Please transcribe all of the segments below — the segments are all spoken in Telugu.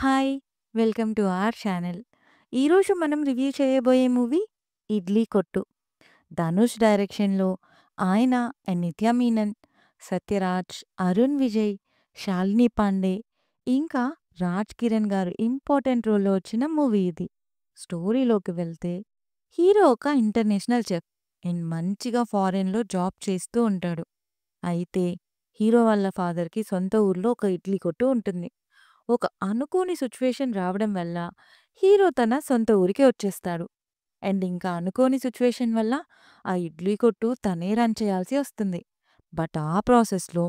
Hi! Welcome to our channel. ఈరోజు మనం రివ్యూ చేయబోయే మూవీ 'ఇడ్లీ కొట్టు'. ధనుష్ డైరెక్షన్‌లో ఆయన అండ్ నిత్య మీనన్, సత్యరాజ్, అరుణ్ విజయ్, శాలిని పాండే, ఇంకా రాజ్ కిరణ్ గారు ఇంపార్టెంట్ రోల్‌లో వచ్చిన మూవీ ఇది. స్టోరీలోకి వెళ్తే హీరో ఒక ఇంటర్నేషనల్ చెఫ్ అండ్ మంచిగా ఫారెన్‌లో జాబ్ చేస్తూ ఉంటాడు. అయితే హీరో వాళ్ళ ఫాదర్‌కి సొంత ఊర్లో ఒక ఇడ్లీ కొట్టు ఉంటుంది. ఒక అనుకోని సిట్యుయేషన్ రావడం వల్ల హీరో తన సొంత ఊరికి వచ్చేస్తాడు. అండ్ ఇంకా అనుకోని సిట్యుయేషన్ వల్ల ఆ ఇడ్లీ కొట్టు తనే రన్ చేయాల్సి వస్తుంది. బట్ ఆ ప్రాసెస్‌లో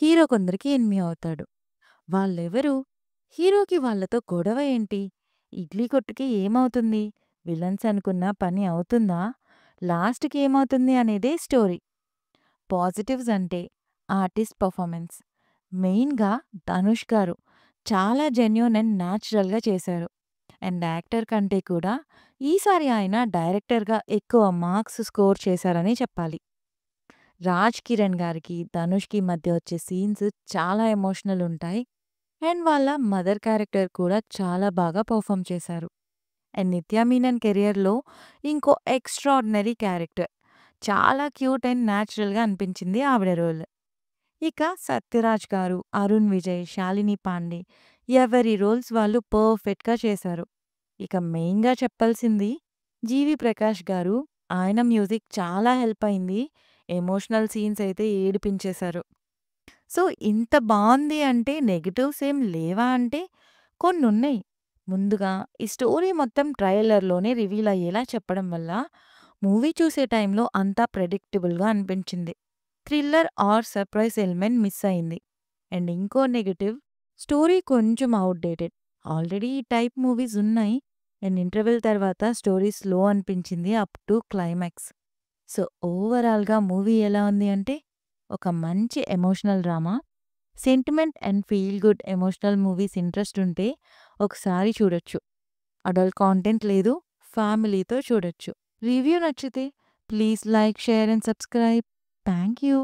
హీరో కొందరికి ఎనిమీ అవుతాడు. వాళ్ళెవరు? హీరోకి వాళ్ళతో గొడవ ఏంటి? ఇడ్లీ కొట్టుకి ఏమవుతుంది? విలన్స్ అనుకున్న పని అవుతుందా? లాస్ట్‌కి ఏమవుతుంది అనేదే స్టోరీ. పాజిటివ్స్ అంటే ఆర్టిస్ట్ పర్ఫార్మెన్స్. మెయిన్‌గా ధనుష్ గారు చాలా జెన్యూన్ అండ్ న్యాచురల్‌గా చేశారు. అండ్ యాక్టర్ కంటే కూడా ఈసారి ఆయన డైరెక్టర్‌గా ఎక్కువ మార్క్స్ స్కోర్ చేశారని చెప్పాలి. రాజ్ కిరణ్ గారికి, ధనుష్‌కి మధ్య వచ్చే సీన్స్ చాలా ఎమోషనల్ ఉంటాయి. అండ్ వాళ్ళ మదర్ క్యారెక్టర్ కూడా చాలా బాగా పెర్ఫార్మ్ చేశారు. అండ్ నిత్య మీనన్ కెరియర్‌లో ఇంకో ఎక్స్ట్రార్డినరీ క్యారెక్టర్. చాలా క్యూట్ అండ్ న్యాచురల్‌గా అనిపించింది ఆవిడ రోల్. ఇక సత్యరాజ్ గారు, అరుణ్ విజయ్, శాలిని పాండే ఎవరి రోల్స్ వాళ్ళు పర్ఫెక్ట్‌గా చేశారు. ఇక మెయిన్‌గా చెప్పాల్సింది జీవి ప్రకాష్ గారు. ఆయన మ్యూజిక్ చాలా హెల్ప్ అయింది. ఎమోషనల్ సీన్స్ అయితే ఏడిపించేశారు. సో, ఇంత బావుంది అంటే నెగెటివ్స్ ఏం లేవా అంటే కొన్నున్నాయి. ముందుగా ఈ స్టోరీ మొత్తం ట్రైలర్‌లోనే రివీల్ అయ్యేలా చెప్పడం వల్ల మూవీ చూసే టైంలో అంతా ప్రెడిక్టబుల్‌గా అనిపించింది. Thriller or surprise element miss అయింది. అండ్ ఇంకో నెగెటివ్ స్టోరీ కొంచెం ఔట్‌డేటెడ్. ఆల్రెడీ ఈ టైప్ మూవీస్ ఉన్నాయి. అండ్ ఇంటర్వెల్ తర్వాత స్టోరీ స్లో అనిపించింది అప్ టు క్లైమాక్స్. సో, ఓవరాల్‌గా మూవీ ఎలా ఉంది అంటే ఒక మంచి emotional drama, sentiment and feel good emotional movies interest ఉంటే ఒకసారి చూడొచ్చు. అడల్ట్ కాంటెంట్ లేదు, ఫ్యామిలీతో చూడొచ్చు. రివ్యూ నచ్చితే please like, share and subscribe. Thank you.